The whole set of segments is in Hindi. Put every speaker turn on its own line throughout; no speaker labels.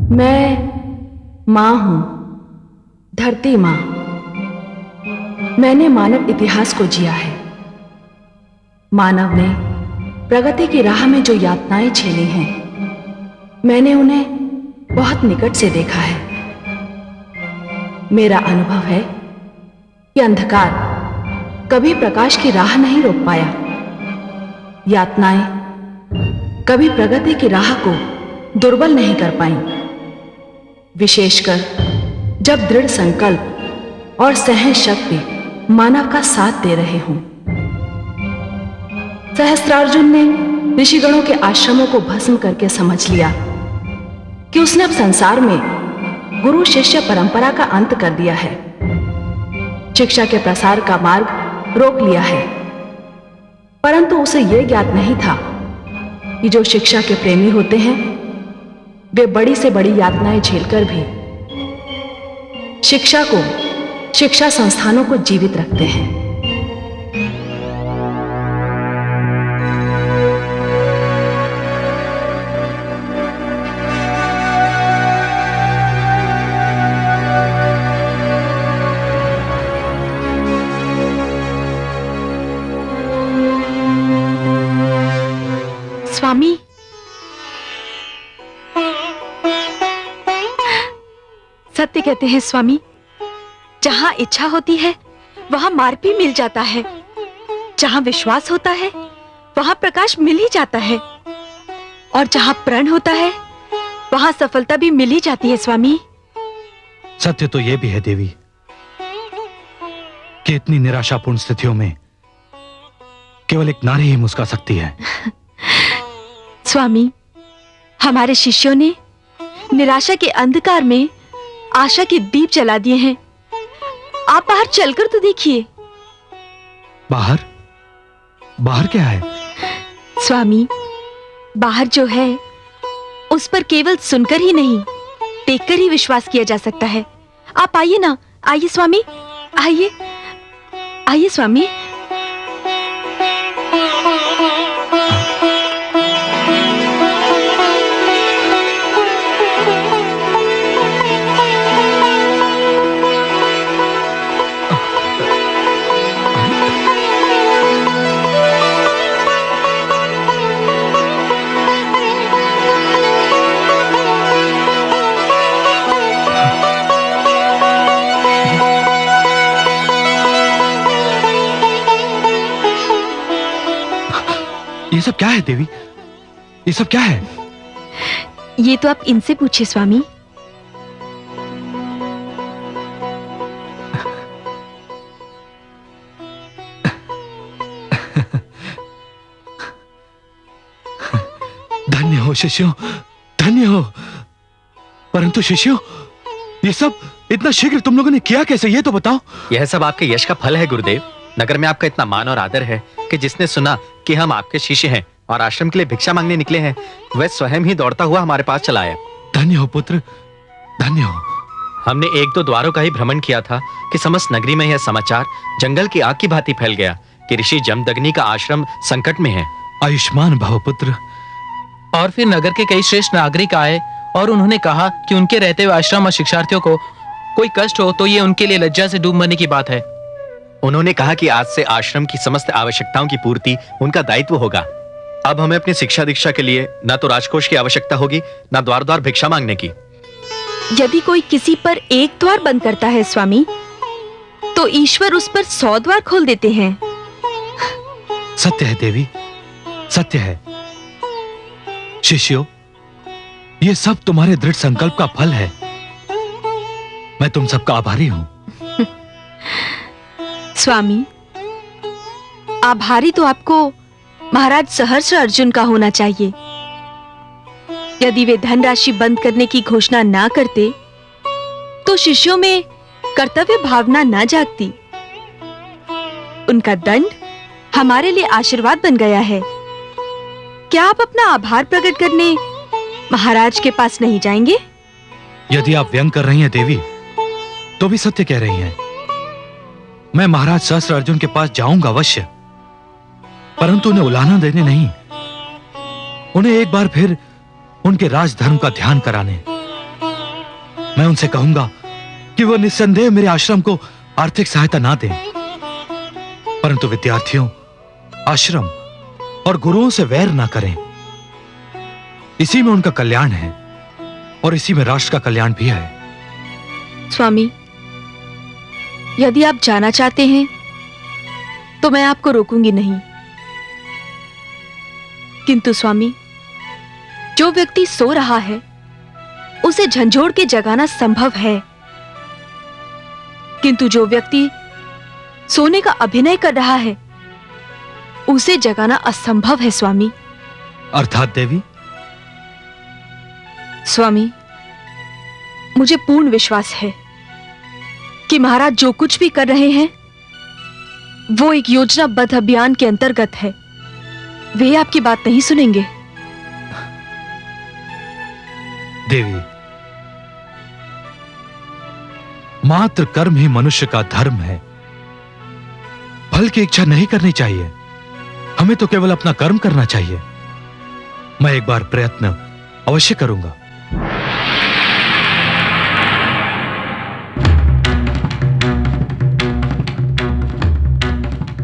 मैं मां हूं, धरती मां। मैंने मानव इतिहास को जिया है। मानव ने प्रगति की राह में जो यातनाएं झेली हैं, मैंने उन्हें बहुत निकट से देखा है। मेरा अनुभव है कि अंधकार कभी प्रकाश की राह नहीं रोक पाया। यातनाएं कभी प्रगति की राह को दुर्बल नहीं कर पाईं, विशेषकर जब दृढ़ संकल्प और सहन शक्ति मानव का साथ दे रहे हों। सहस्त्रार्जुन ने ऋषिगणों के आश्रमों को भस्म करके समझ लिया कि उसने अब संसार में गुरु शिष्य परंपरा का अंत कर दिया है, शिक्षा के प्रसार का मार्ग रोक लिया है। परंतु उसे यह ज्ञात नहीं था कि जो शिक्षा के प्रेमी होते हैं, वे बड़ी से बड़ी यातनाएं झेलकर भी शिक्षा को, शिक्षा संस्थानों को जीवित रखते हैं।
स्वामी, सत्य कहते हैं स्वामी, जहां इच्छा होती है वहां मार्ग भी मिल जाता है, जहां विश्वास होता है वहां प्रकाश मिल ही जाता है, और जहां प्रण होता है वहां सफलता भी मिल ही जाती है स्वामी।
सत्य तो यह भी है देवी कि इतनी निराशापूर्ण स्थितियों में केवल एक नारी ही मुस्कुरा सकती है।
स्वामी, हमारे शिष्यों ने निराशा के अंधकार में आशा के दीप जला दिए हैं। आप बाहर चलकर तो देखिए।
बाहर? बाहर क्या है?
स्वामी, बाहर जो है उस पर केवल सुनकर ही नहीं, देखकर ही विश्वास किया जा सकता है। आप आइए ना, आइए स्वामी, आइए, आइए स्वामी।
ये सब क्या है देवी? ये सब क्या है?
ये तो आप इनसे पूछिए स्वामी।
धन्य हो शिष्यों, धन्य हो। परंतु शिष्यों, ये सब इतना शीघ्र तुम लोगों ने किया कैसे, ये तो बताओ।
यह सब आपके यश का फल है गुरुदेव। नगर में आपका इतना मान और आदर है कि जिसने सुना कि हम आपके शिष्य हैं और आश्रम के लिए भिक्षा मांगने निकले हैं, वह स्वयं ही दौड़ता हुआ हमारे पास चला आया।
धन्य हो पुत्र, धन्य हो।
हमने एक दो द्वारों का ही भ्रमण किया था कि समस्त नगरी में यह समाचार जंगल की आग की भांति फैल गया कि ऋषि जमदग्नि का आश्रम संकट में है।
आयुष्मान भव पुत्र।
और फिर नगर के कई श्रेष्ठ नागरिक आए और उन्होंने कहा कि उनके रहते हुए आश्रम और शिक्षार्थियों को कोई कष्ट हो तो ये उनके लिए लज्जा से डूब मरने की बात है।
उन्होंने कहा कि आज से आश्रम की समस्त आवश्यकताओं की पूर्ति उनका दायित्व होगा। अब हमें अपनी शिक्षा दीक्षा के लिए न तो राजकोष की आवश्यकता होगी, न द्वार द्वार भिक्षा मांगने की।
यदि कोई किसी पर एक द्वार बंद करता है स्वामी, तो ईश्वर उस पर 100 द्वार खोल देते हैं।
सत्य है देवी, सत्य है। शिष्यों, ये सब तुम्हारे दृढ़ संकल्प का फल है। मैं तुम सबका आभारी हूं।
स्वामी, आभारी तो आपको महाराज सहस्त्र अर्जुन का होना चाहिए। यदि वे धनराशि बंद करने की घोषणा ना करते, तो शिष्यों में कर्तव्य भावना ना जागती। उनका दंड हमारे लिए आशीर्वाद बन गया है। क्या आप अपना आभार प्रकट करने महाराज के पास नहीं जाएंगे?
यदि आप व्यंग कर रही हैं देवी, तो भी सत्य कह रही हैं। मैं महाराज सहस्त्र अर्जुन के पास जाऊंगा अवश्य, परंतु उन्हें उलाहना देने नहीं, उन्हें एक बार फिर उनके राजधर्म का ध्यान कराने, मैं उनसे कहूंगा कि वो निस्संदेह मेरे आश्रम को आर्थिक सहायता ना दें, परंतु विद्यार्थियों, आश्रम और गुरुओं से वैर ना करें। इसी में उनका कल्याण है और इसी में राष्ट्र का कल्याण भी है।
स्वामी, यदि आप जाना चाहते हैं तो मैं आपको रोकूंगी नहीं, किंतु स्वामी, जो व्यक्ति सो रहा है उसे झंझोड़ के जगाना संभव है, किंतु जो व्यक्ति सोने का अभिनय कर रहा है उसे जगाना असंभव है स्वामी।
अर्थात देवी?
स्वामी, मुझे पूर्ण विश्वास है कि महाराज जो कुछ भी कर रहे हैं वो एक योजनाबद्ध अभियान के अंतर्गत है। वे आपकी बात नहीं सुनेंगे।
देवी, मात्र कर्म ही मनुष्य का धर्म है। फल की इच्छा नहीं करनी चाहिए, हमें तो केवल अपना कर्म करना चाहिए। मैं एक बार प्रयत्न अवश्य करूंगा।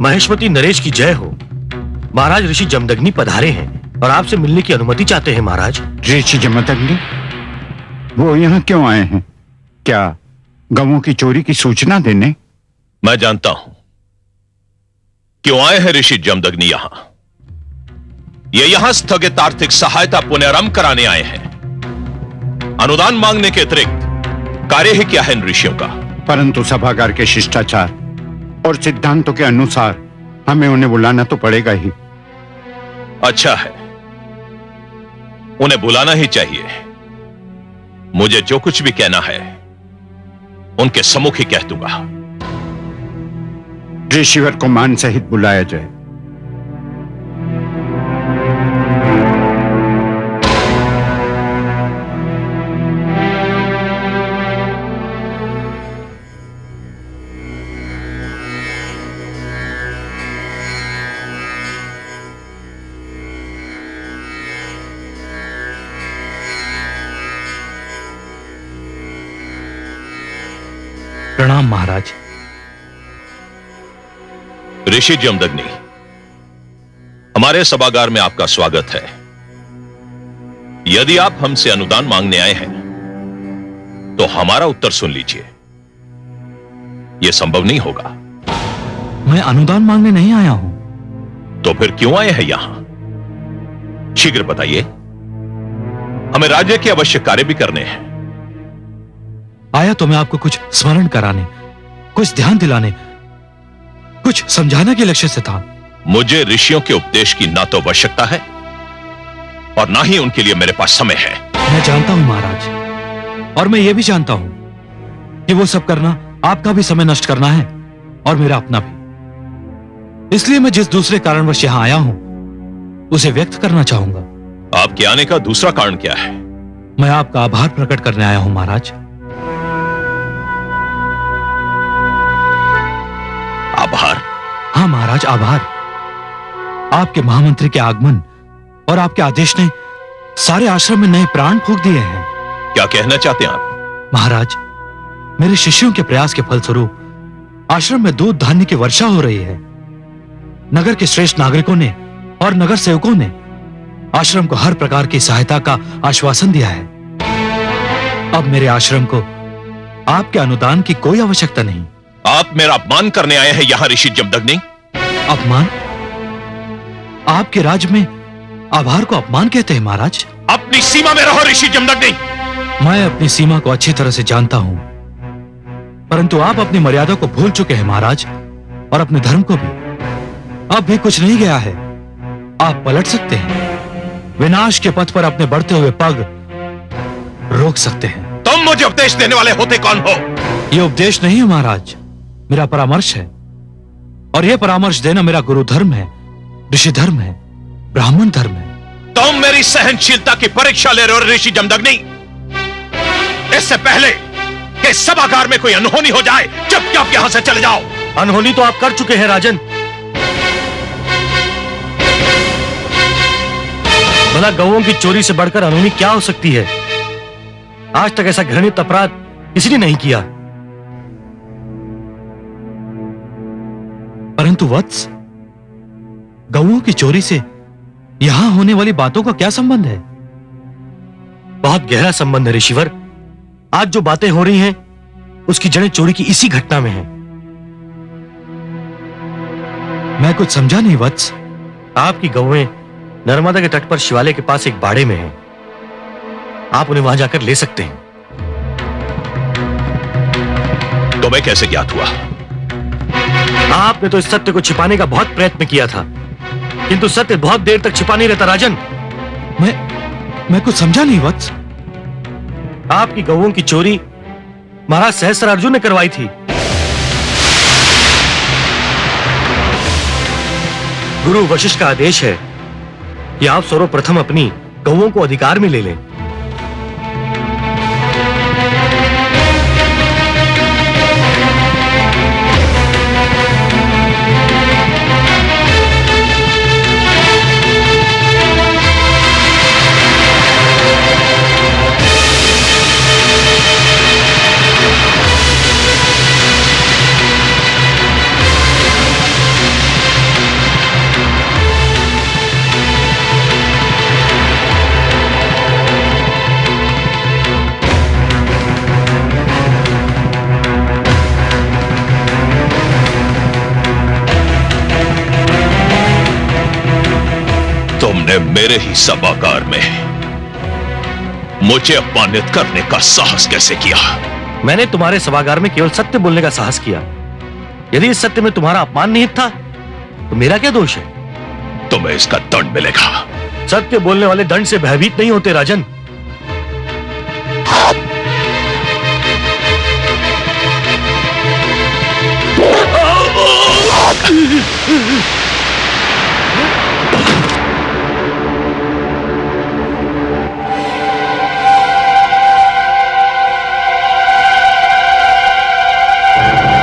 महेशमती नरेश की जय हो। महाराज ऋषि जमदग्नि पधारे हैं और आपसे मिलने की अनुमति चाहते हैं। महाराज
ऋषि जमदग्नि, वो यहाँ क्यों आए हैं? क्या गवों की चोरी की सूचना देने?
मैं जानता हूं क्यों आए हैं ऋषि जमदग्नि यहां। ये यहां स्थगित आर्थिक सहायता पुनरारंभ कराने आए हैं। अनुदान मांगने के अतिरिक्त कार्य ही क्या है इन ऋषियों का?
परंतु सभागार के शिष्टाचार और सिद्धांतों के अनुसार हमें उन्हें बुलाना तो पड़ेगा ही।
अच्छा है, उन्हें बुलाना ही चाहिए। मुझे जो कुछ भी कहना है उनके सम्मुख ही कह दूंगा।
ऋषिवर को मान सहित बुलाया जाए।
प्रणाम महाराज।
ऋषि जमदग्नि, हमारे सभागार में आपका स्वागत है। यदि आप हमसे अनुदान मांगने आए हैं तो हमारा उत्तर सुन लीजिए। यह संभव नहीं होगा।
मैं अनुदान मांगने नहीं आया हूं।
तो फिर क्यों आए हैं यहां? शीघ्र बताइए, हमें राज्य के आवश्यक कार्य भी करने हैं।
आया तो मैं आपको कुछ स्मरण कराने, कुछ ध्यान दिलाने, कुछ समझाने के लक्ष्य से था।
मुझे ऋषियों के उपदेश की ना तो आवश्यकता है और ना ही उनके लिए मेरे पास समय है।
मैं जानता हूं महाराज, और मैं ये भी जानता हूं कि वो सब करना आपका भी समय नष्ट करना है और मेरा अपना भी। इसलिए मैं जिस दूसरे कारणवश यहां आया हूं उसे व्यक्त करना चाहूंगा।
आपके आने का दूसरा कारण क्या है?
मैं आपका आभार प्रकट करने आया हूं महाराज।
आभार?
हाँ महाराज, आभार। आपके महामंत्री के आगमन और आपके आदेश ने सारे आश्रम में नए प्राण फूंक दिए हैं।
क्या कहना चाहते हैं आप?
महाराज, मेरे शिष्यों के प्रयास के फलस्वरूप आश्रम में दूध धान्य की वर्षा हो रही है। नगर के श्रेष्ठ नागरिकों ने और नगर सेवकों ने आश्रम को हर प्रकार की सहायता का आश्वासन दिया है। अब मेरे आश्रम को आपके अनुदान की कोई आवश्यकता नहीं।
आप मेरा अपमान करने आए हैं यहां ऋषि जमदग्नि?
अपमान? आपके राज्य में आभार को अपमान कहते हैं महाराज?
अपनी सीमा में रहो ऋषि जमदग्नि।
मैं अपनी सीमा को अच्छी तरह से जानता हूं, परंतु आप अपनी मर्यादा को भूल चुके हैं महाराज, और अपने धर्म को भी। अब भी कुछ नहीं गया है। आप पलट सकते हैं, विनाश के पथ पर अपने बढ़ते हुए पग रोक सकते हैं।
तुम मुझे उपदेश देने वाले होते कौन हो?
यह उपदेश नहीं है महाराज, मेरा परामर्श है, और यह परामर्श देना मेरा गुरु धर्म है, ऋषि धर्म है, ब्राह्मण धर्म है।
तुम मेरी सहनशीलता की परीक्षा ले रहे हो ऋषि जमदग्नि। इससे पहले कि सभागार में कोई अनहोनी हो जाए, चुपचाप यहां से चले जाओ।
अनहोनी तो आप कर चुके हैं राजन। भला गौओं की चोरी से बढ़कर अनहोनी क्या हो सकती है? आज तक ऐसा घृणित अपराध किसी ने नहीं किया।
परंतु वत्स, गऊओं की चोरी से यहां होने वाली बातों का क्या संबंध है?
बहुत गहरा संबंध है ऋषिवर। आज जो बातें हो रही हैं उसकी जड़ें चोरी की इसी घटना में हैं।
मैं कुछ समझा नहीं वत्स।
आपकी गौएं नर्मदा के तट पर शिवालय के पास एक बाड़े में हैं। आप उन्हें वहां जाकर ले सकते हैं।
तुम्हें कैसे ज्ञात हुआ?
आपने तो इस सत्य को छिपाने का बहुत प्रयत्न किया था, किंतु सत्य बहुत देर तक छिपा नहीं रहता राजन।
मैं कुछ समझा नहीं वत्स।
आपकी गौओं की चोरी महाराज सहस्त्रार्जुन ने करवाई थी। गुरु वशिष्ठ का आदेश है कि आप सर्वप्रथम अपनी गौओं को अधिकार में ले लें।
तुमने मेरे ही सभागार में मुझे अपमानित करने का साहस कैसे किया?
मैंने तुम्हारे सभागार में केवल सत्य बोलने का साहस किया। यदि इस सत्य में तुम्हारा अपमान निहित था तो मेरा क्या दोष है?
तुम्हें इसका दंड मिलेगा।
सत्य बोलने वाले दंड से भयभीत नहीं होते राजन।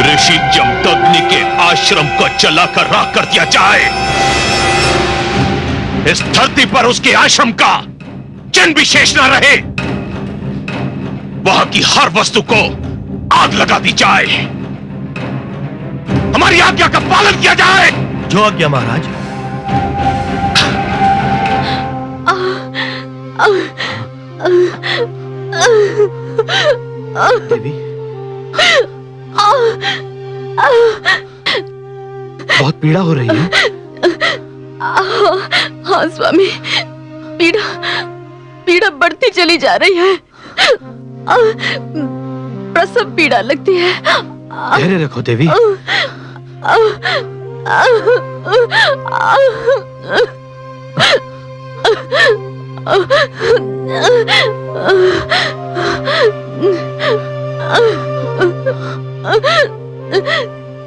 ऋषि जमदग्नि के आश्रम को जलाकर राख कर दिया जाए। इस धरती पर उसके आश्रम का चिन्ह भी शेष न रहे। वहां की हर वस्तु को आग लगा दी जाए। हमारी आज्ञा का पालन किया जाए।
जो आज्ञा महाराज।
देवी, बहुत पीड़ा हो रही है।
हाँ स्वामी, पीड़ा पीड़ा बढ़ती चली जा रही है। प्रसव पीड़ा लगती है।
धैर्य रखो देवी।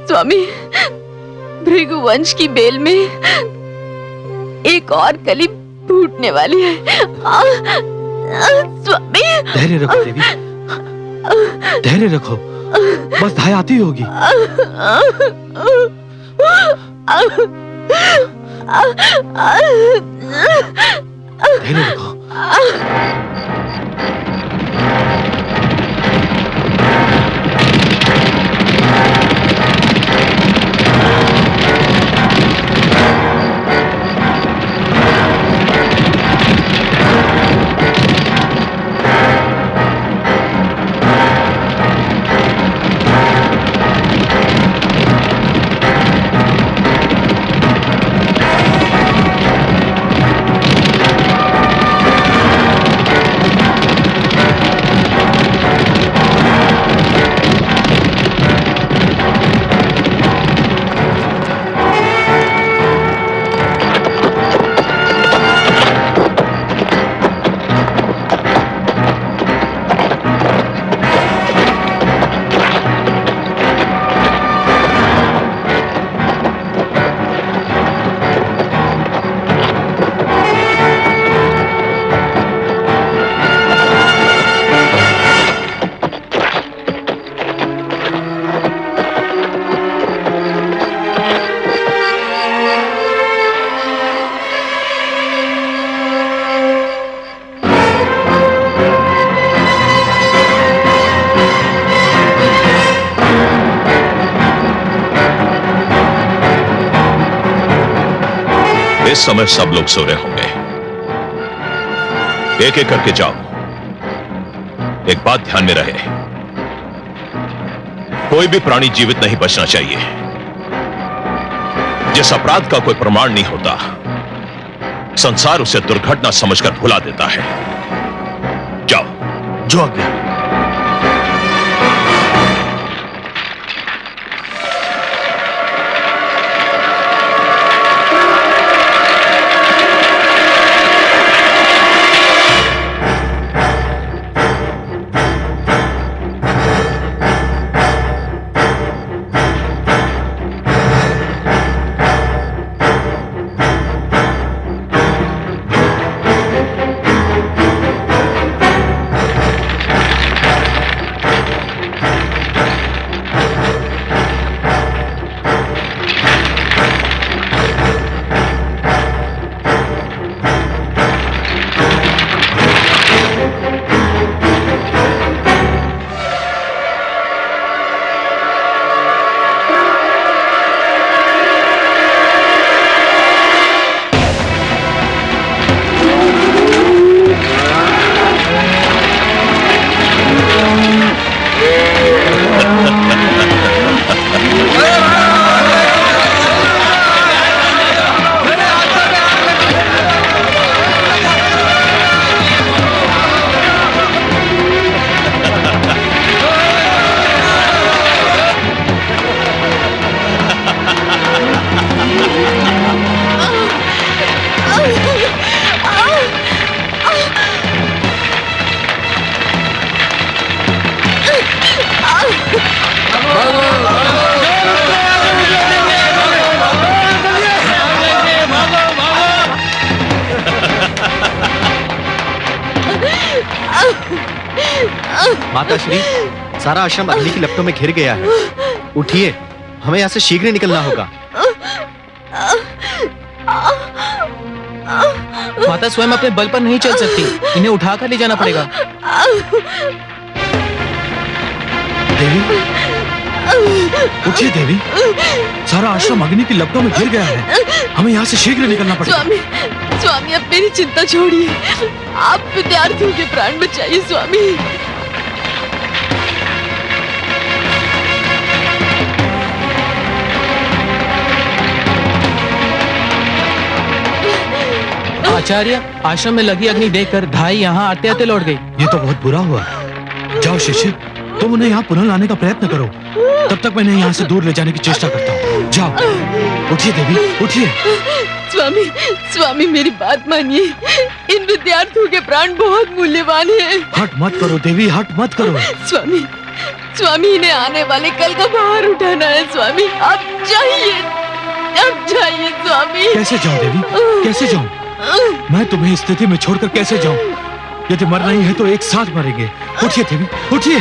स्वामी, भृगुवंश की बेल में एक और कली फूटने वाली है। स्वामी,
धैर्य रखो देवी, धैर्य रखो। बस धाय आती होगी। धैर्य रखो।
इस समय सब लोग सो रहे होंगे। एक एक करके जाओ। एक बात ध्यान में रहे, कोई भी प्राणी जीवित नहीं बचना चाहिए। जिस अपराध का कोई प्रमाण नहीं होता, संसार उसे दुर्घटना समझकर भुला देता है। जाओ।
जो आज्ञा।
माताश्री, सारा आश्रम अग्नि की लपटों में घिर गया है। उठिए, हमें यहाँ से शीघ्र ही निकलना होगा।
माता स्वयं अपने बल पर नहीं चल सकती, इन्हें उठाकर ले जाना पड़ेगा।
देवी, उठिए देवी, सारा आश्रम अग्नि की लपटों में घिर गया है। हमें यहाँ से शीघ्र निकलना पड़ेगा।
स्वामी, स्वामी अब मेरी चिंता छोड़िए, आप विद्यार्थियों के प्राण बचाइए स्वामी।
आचार्य, आश्रम में लगी अग्नि देखकर ढाई यहाँ आते आते लौट गई।
ये तो बहुत बुरा हुआ। जाओ शिष्य, तुम उन्हें यहाँ पुनः लाने का प्रयत्न करो, तब तक मैं इन्हें यहाँ से दूर ले जाने की चेष्टा करता हूँ। जाओ। उठिए देवी, उठिए।
स्वामी, स्वामी मेरी बात मानिए, इन विद्यार्थियों के प्राण बहुत मूल्यवान हैं।
हट मत करो देवी, हट मत करो।
स्वामी, स्वामी इन्हें आने वाले कल का भार उठाना है स्वामी, आप जाइए, आप जाइए स्वामी।
कैसे जाऊँ देवी, कैसे जाऊँ? मैं तुम्हें इस स्थिति में छोड़कर कैसे जाऊं? यदि मरना ही है तो एक साथ मरेंगे। उठिए देवी, उठिए।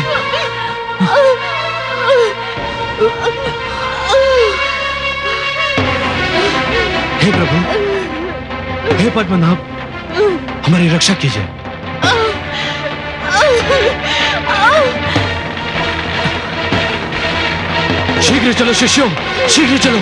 हे प्रभु, हे पद्मनाभ, हमारी रक्षा कीजिए। शीघ्र चलो शिष्यों, शीघ्र चलो।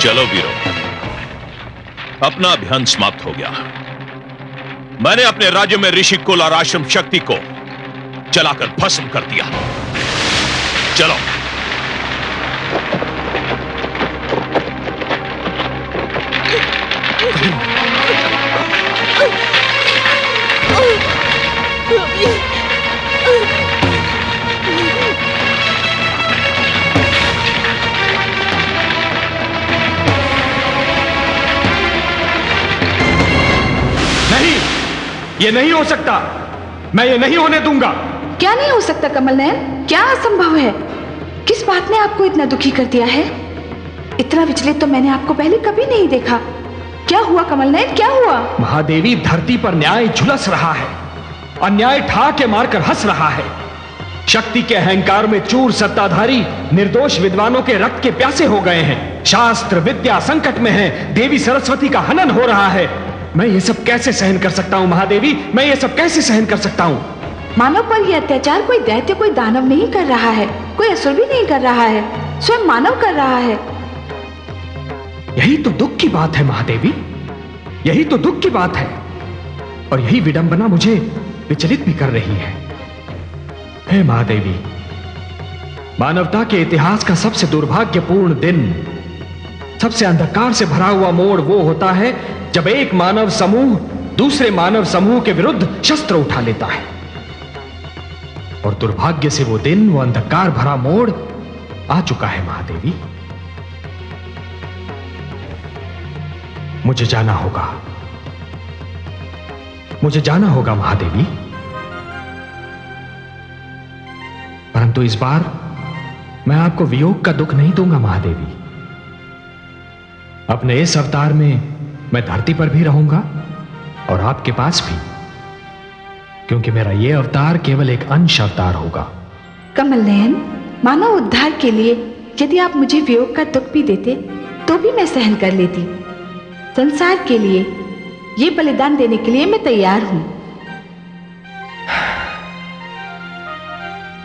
चलो वीरों, अपना अभियान समाप्त हो गया। मैंने अपने राज्य में ऋषि कुल और आश्रम शक्ति को जलाकर भस्म कर दिया। चलो।
नहीं, ये नहीं हो सकता। मैं ये नहीं होने दूंगा।
क्या नहीं हो सकता कमल नयन? क्या असंभव है? किस बात ने आपको इतना दुखी कर दिया है? इतना विचलित तो मैंने आपको पहले कभी नहीं देखा। क्या हुआ कमल नयन, क्या हुआ?
महादेवी, धरती पर न्याय झुलस रहा है, अन्याय ठाके मारकर हंस रहा है। शक्ति के अहंकार में चूर सत्ताधारी निर्दोष विद्वानों के रक्त के प्यासे हो गए हैं। शास्त्र विद्या संकट में है, देवी सरस्वती का हनन हो रहा है। मैं ये सब कैसे सहन कर सकता हूं महादेवी, मैं ये सब कैसे सहन कर सकता हूं?
मानव पर यह अत्याचार कोई दैत्य, कोई दानव नहीं कर रहा है, कोई असुर भी नहीं कर रहा है, स्वयं मानव कर रहा है।
यही तो दुख की बात है महादेवी, यही तो दुख की बात है। और यही विडंबना मुझे विचलित भी कर रही है। हे महादेवी, मानवता के इतिहास का सबसे दुर्भाग्यपूर्ण दिन, सबसे अंधकार से भरा हुआ मोड़ वो होता है जब एक मानव समूह दूसरे मानव समूह के विरुद्ध शस्त्र उठा लेता है। और दुर्भाग्य से वो दिन, वो अंधकार भरा मोड़ आ चुका है महादेवी। मुझे जाना होगा, मुझे जाना होगा महादेवी। परंतु इस बार मैं आपको वियोग का दुख नहीं दूंगा महादेवी। अपने इस अवतार में मैं धरती पर भी रहूंगा और आपके पास भी, क्योंकि मेरा यह अवतार केवल एक अंश अवतार होगा।
कमल नयन, मानव उद्धार के लिए यदि आप मुझे वियोग का दुख भी देते तो भी मैं सहन कर लेती। संसार के लिए ये बलिदान देने के लिए मैं तैयार हूं।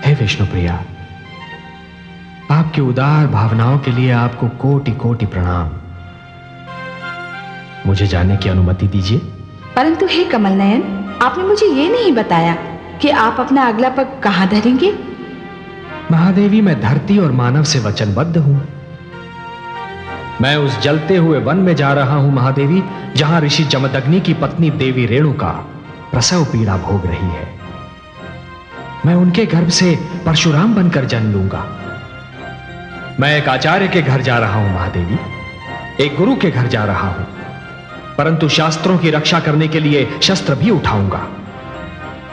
हे विष्णुप्रिया, आपकी उदार भावनाओं के लिए आपको कोटि कोटि प्रणाम। मुझे जाने की अनुमति दीजिए।
परंतु हे कमल नयन, आपने मुझे ये नहीं बताया कि आप अपना अगला पग कहां धरेंगे।
महादेवी, मैं धरती और मानव से वचनबद्ध हूं। मैं उस जलते हुए वन में जा रहा हूं महादेवी, जहां ऋषि जमदग्नि की पत्नी देवी रेणुका प्रसव पीड़ा भोग रही है। मैं उनके गर्भ से परशुराम बनकर जन्म लूंगा। मैं एक आचार्य के घर जा रहा हूं महादेवी, एक गुरु के घर जा रहा हूं, परंतु शास्त्रों की रक्षा करने के लिए शस्त्र भी उठाऊंगा।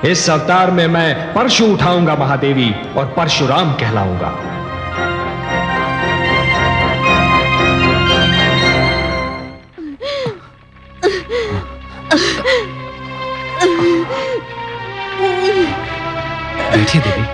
इस अवतार में मैं परशु उठाऊंगा महादेवी, और परशुराम कहलाऊंगा।
बैठिए देवी।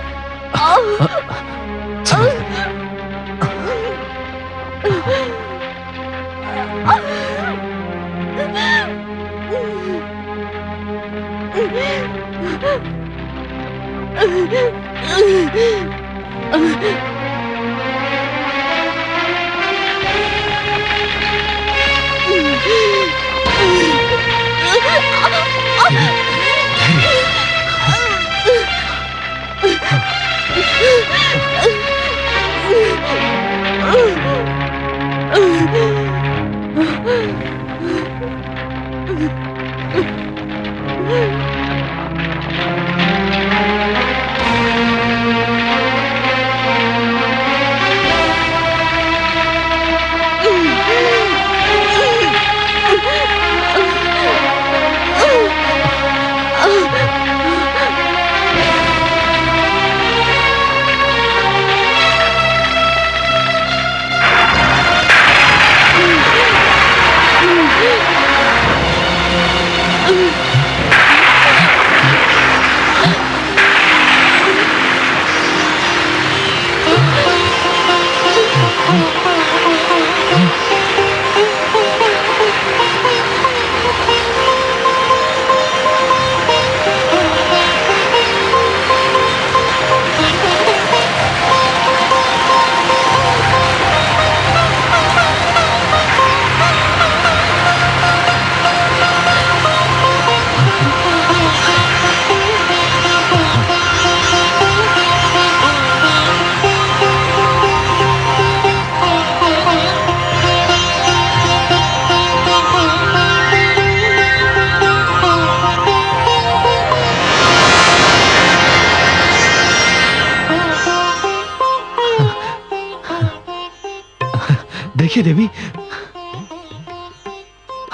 देखिए देवी,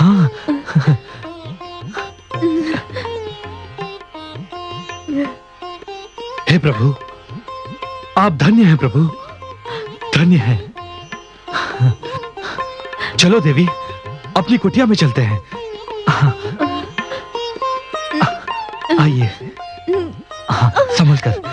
हाँ, हे प्रभु, आप धन्य हैं प्रभु, धन्य हैं। चलो देवी, अपनी कुटिया में चलते हैं। आइए, संभल कर।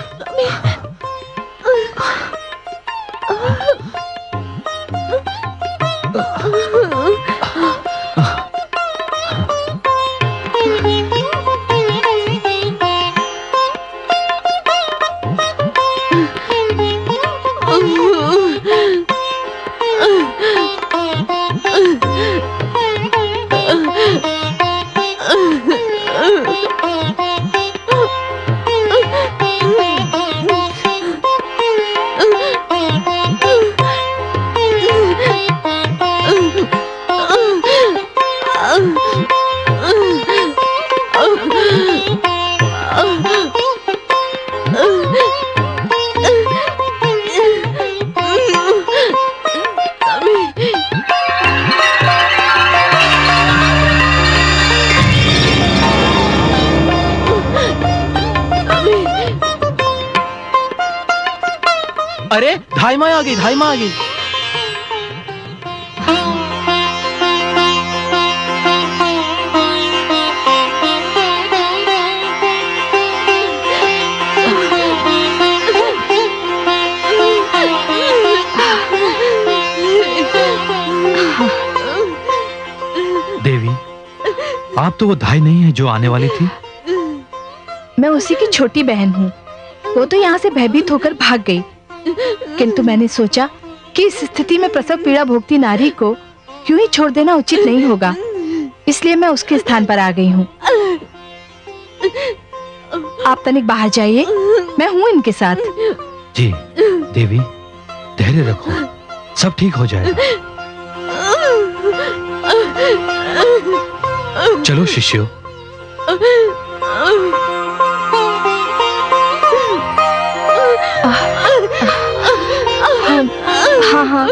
अरे धाई माँ आ गई, धाई माँ आ गई।
देवी, आप तो वो धाई नहीं है जो आने वाली थी।
मैं उसी की छोटी बहन हूँ। वो तो यहाँ से भयभीत होकर भाग गई, किंतु मैंने सोचा कि इस स्थिति में प्रसव पीड़ा भोगती नारी को यूं ही छोड़ देना उचित नहीं होगा, इसलिए मैं उसके स्थान पर आ गई हूँ। आप तनिक बाहर जाइए, मैं हूँ इनके साथ।
जी देवी, धैर्य रखो, सब ठीक हो जाएगा। चलो शिष्यों।
हाँ हाँ,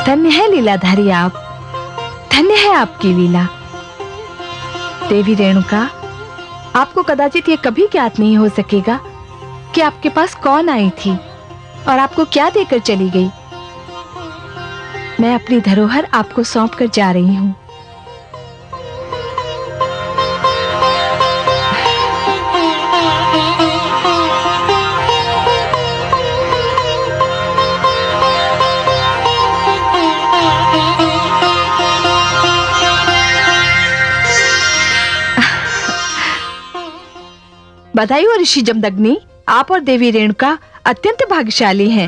धन्य है लीलाधारी आप, धन्य है आपकी लीला। देवी रेणुका, आपको कदाचित ये कभी ज्ञात नहीं हो सकेगा कि आपके पास कौन आई थी और आपको क्या देकर चली गई। मैं अपनी धरोहर आपको सौंप कर जा रही हूँ। बधाई हो ऋषि जमदग्नि, आप और देवी रेणुका अत्यंत भाग्यशाली हैं।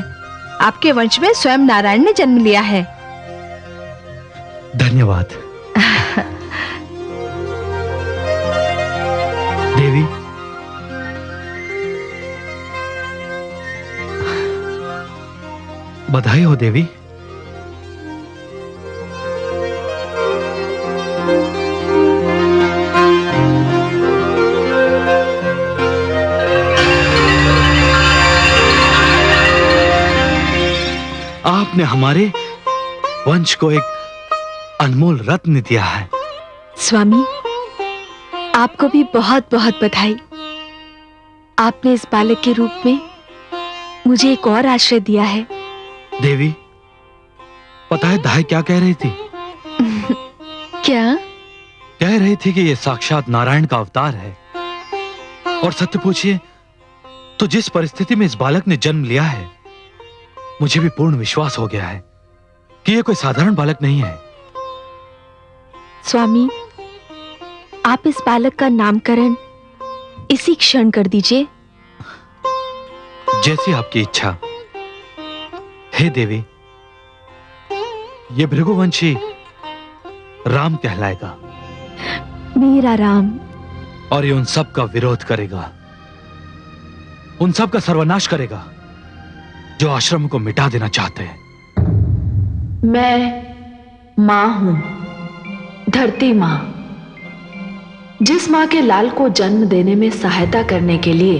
आपके वंश में स्वयं नारायण ने जन्म लिया है।
धन्यवाद देवी। बधाई हो देवी। आपने हमारे वंश को एक अनमोल रत्न दिया है।
स्वामी, आपको भी बहुत बहुत बधाई। आपने इस बालक के रूप में मुझे एक और आश्रय दिया है।
देवी, पता है दाई क्या कह रही थी?
क्या?
कह रही थी कि यह साक्षात नारायण का अवतार है। और सत्य पूछिए तो जिस परिस्थिति में इस बालक ने जन्म लिया है, मुझे भी पूर्ण विश्वास हो गया है कि यह कोई साधारण बालक नहीं है।
स्वामी, आप इस बालक का नामकरण इसी क्षण कर दीजिए।
जैसी आपकी इच्छा। हे देवी, ये भृगुवंशी राम कहलाएगा।
मेरा राम।
और ये उन सब का विरोध करेगा, उन सब का सर्वनाश करेगा जो आश्रम को मिटा देना चाहते हैं।
मैं मां हूं, धरती मां। जिस मां के लाल को जन्म देने में सहायता करने के लिए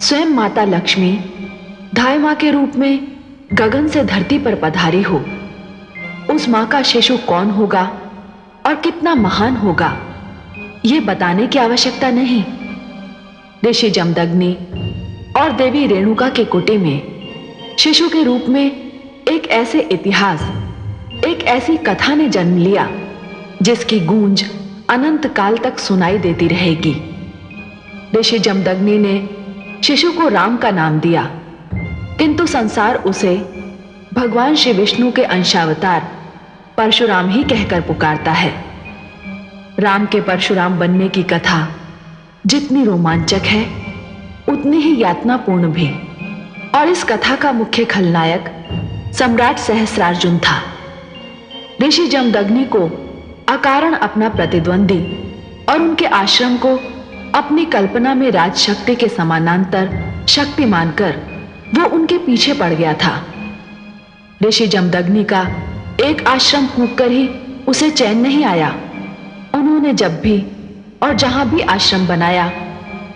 स्वयं माता लक्ष्मी धाय मां के रूप में गगन से धरती पर पधारी हो, उस मां का शिशु कौन होगा और कितना महान होगा, यह बताने की आवश्यकता नहीं। ऋषि जमदग्नि और देवी रेणुका के कुटी में शिशु के रूप में एक ऐसे इतिहास, एक ऐसी कथा ने जन्म लिया जिसकी गूंज अनंत काल तक सुनाई देती रहेगी। ऋषि जमदग्नि ने शिशु को राम का नाम दिया, किंतु संसार उसे भगवान श्री विष्णु के अंशावतार परशुराम ही कहकर पुकारता है। राम के परशुराम बनने की कथा जितनी रोमांचक है, उतनी ही यातनापूर्ण भी। और इस कथा का मुख्य खलनायक सम्राट सहस्रार्जुन था। ऋषि जमदग्नि को अकारण अपना प्रतिद्वंदी और उनके आश्रम को अपनी कल्पना में राजशक्ति के समानांतर शक्ति मानकर वो उनके पीछे पड़ गया था। ऋषि जमदग्नि का एक आश्रम फूंक कर ही उसे चैन नहीं आया। उन्होंने जब भी और जहां भी आश्रम बनाया,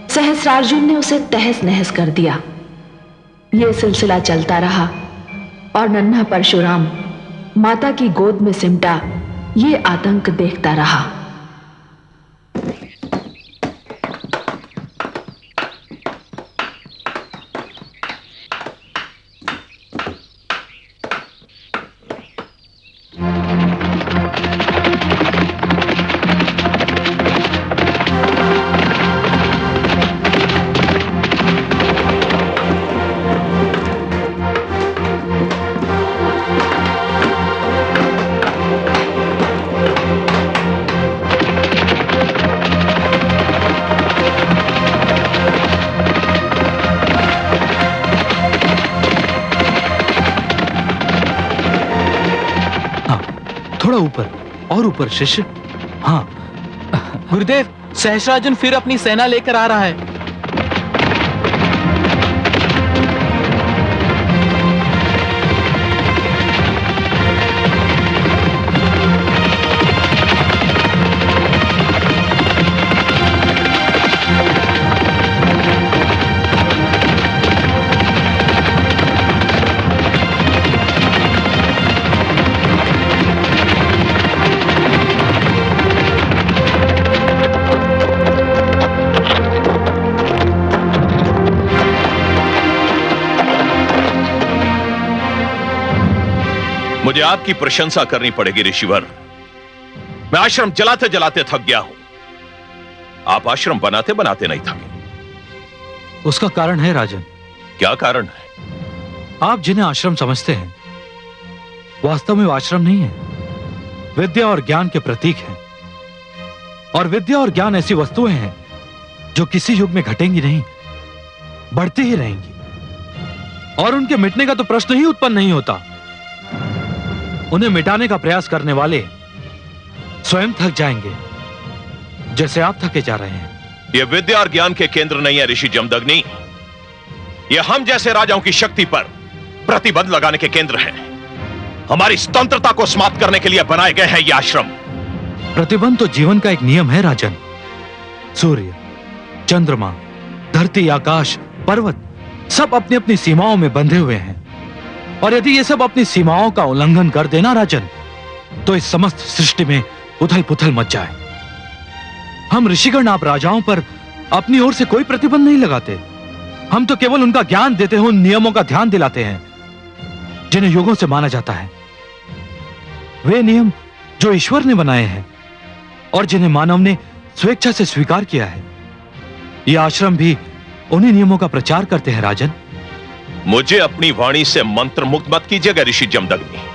सहस्रार्जुन ने उसे तहस नहस कर दिया। यह सिलसिला चलता रहा और नन्हा परशुराम माता की गोद में सिमटा ये आतंक देखता रहा।
थोड़ा ऊपर और ऊपर शिष्य। हाँ।
गुरुदेव, सहस्रार्जुन फिर अपनी सेना लेकर आ रहा है।
मुझे आपकी प्रशंसा करनी पड़ेगी ऋषिवर। मैं आश्रम जलाते जलाते थक गया हूं। आप आश्रम बनाते बनाते नहीं थके।
उसका कारण है राजन।
क्या कारण है?
आप जिन्हें आश्रम समझते हैं, वास्तव में वो आश्रम नहीं है, विद्या और ज्ञान के प्रतीक हैं। और विद्या और ज्ञान ऐसी वस्तुएं हैं जो किसी युग में घटेंगी नहीं, बढ़ती ही रहेंगी। और उनके मिटने का तो प्रश्न ही उत्पन्न नहीं होता। उन्हें मिटाने का प्रयास करने वाले स्वयं थक जाएंगे, जैसे आप थके जा रहे हैं।
यह विद्या और ज्ञान के केंद्र नहीं है ऋषि जमदग्नि। यह हम जैसे राजाओं की शक्ति पर प्रतिबंध लगाने के केंद्र है। हमारी स्वतंत्रता को समाप्त करने के लिए बनाए गए हैं ये आश्रम।
प्रतिबंध तो जीवन का एक नियम है राजन। सूर्य, चंद्रमा, धरती, आकाश, पर्वत सब अपनी अपनी सीमाओं में बंधे हुए हैं। और यदि ये सब अपनी सीमाओं का उल्लंघन कर देना राजन, तो इस समस्त सृष्टि में उथल पुथल मच जाए। हम ऋषिगण आप राजाओं पर अपनी ओर से कोई प्रतिबंध नहीं लगाते। हम तो केवल उनका ज्ञान देते हुए उन नियमों का ध्यान दिलाते हैं जिन्हें युगों से माना जाता है। वे नियम जो ईश्वर ने बनाए हैं और जिन्हें मानव ने स्वेच्छा से स्वीकार किया है। यह आश्रम भी उन्हीं नियमों का प्रचार करते हैं राजन।
मुझे अपनी वाणी से मंत्र मुक्त मत कीजिएगा ऋषि जमदग्नि।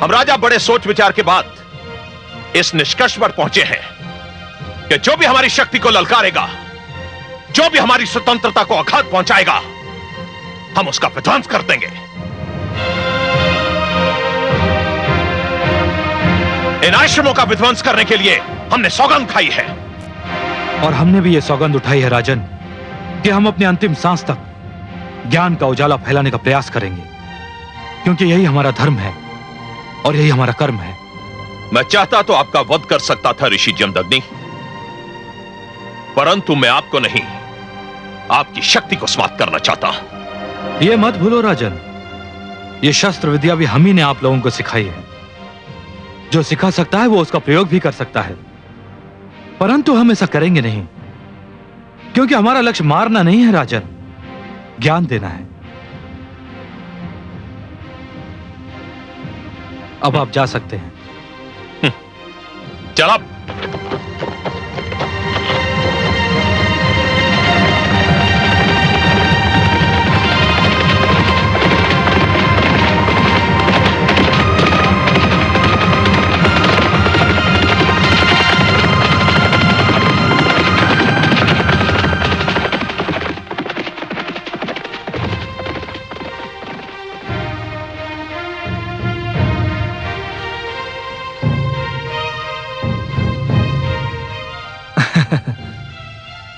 हम राजा बड़े सोच विचार के बाद इस निष्कर्ष पर पहुंचे हैं कि जो भी हमारी शक्ति को ललकारेगा, जो भी हमारी स्वतंत्रता को आघात पहुंचाएगा, हम उसका विध्वंस कर देंगे। इन आश्रमों का विध्वंस करने के लिए हमने सौगंध खाई है।
और हमने भी यह सौगंध उठाई है राजन कि हम अपने अंतिम सांस तक ज्ञान का उजाला फैलाने का प्रयास करेंगे, क्योंकि यही हमारा धर्म है और यही हमारा कर्म है।
मैं चाहता तो आपका वध कर सकता था ऋषि जमदग्नि, परंतु मैं आपको नहीं, आपकी शक्ति को समाप्त करना चाहता।
यह मत भूलो राजन, यह शस्त्र विद्या भी हम ही ने आप लोगों को सिखाई है। जो सिखा सकता है वो उसका प्रयोग भी कर सकता है, परंतु हम ऐसा करेंगे नहीं, क्योंकि हमारा लक्ष्य मारना नहीं है राजन, ज्ञान देना है। अब आप जा सकते हैं।
चल अब।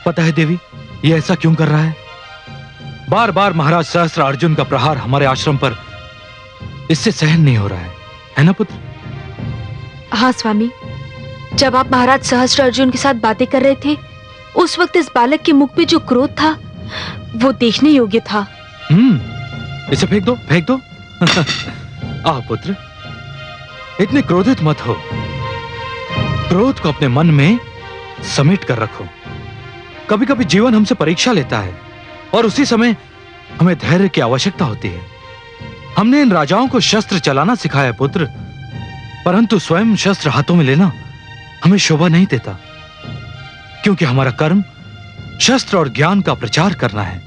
पता है देवी, ये ऐसा क्यों कर रहा है? बार बार महाराज सहस्त्र अर्जुन का प्रहार हमारे आश्रम पर इससे सहन नहीं हो रहा है ना पुत्र?
हाँ स्वामी, जब आप महाराज सहस्त्र अर्जुन के साथ बातें कर रहे थे, उस वक्त इस बालक के मुख पे जो क्रोध था वो देखने योग्य था।
इसे फेंक दो, फेंक दो। आ पुत्र, इतने क्रोधित मत हो। क्रोध को अपने मन में समेट कर रखो। कभी कभी जीवन हमसे परीक्षा लेता है और उसी समय हमें धैर्य की आवश्यकता होती है। हमने इन राजाओं को शस्त्र चलाना सिखाया पुत्र, परंतु स्वयं शस्त्र हाथों में लेना हमें शोभा नहीं देता, क्योंकि हमारा कर्म शस्त्र और ज्ञान का प्रचार करना है।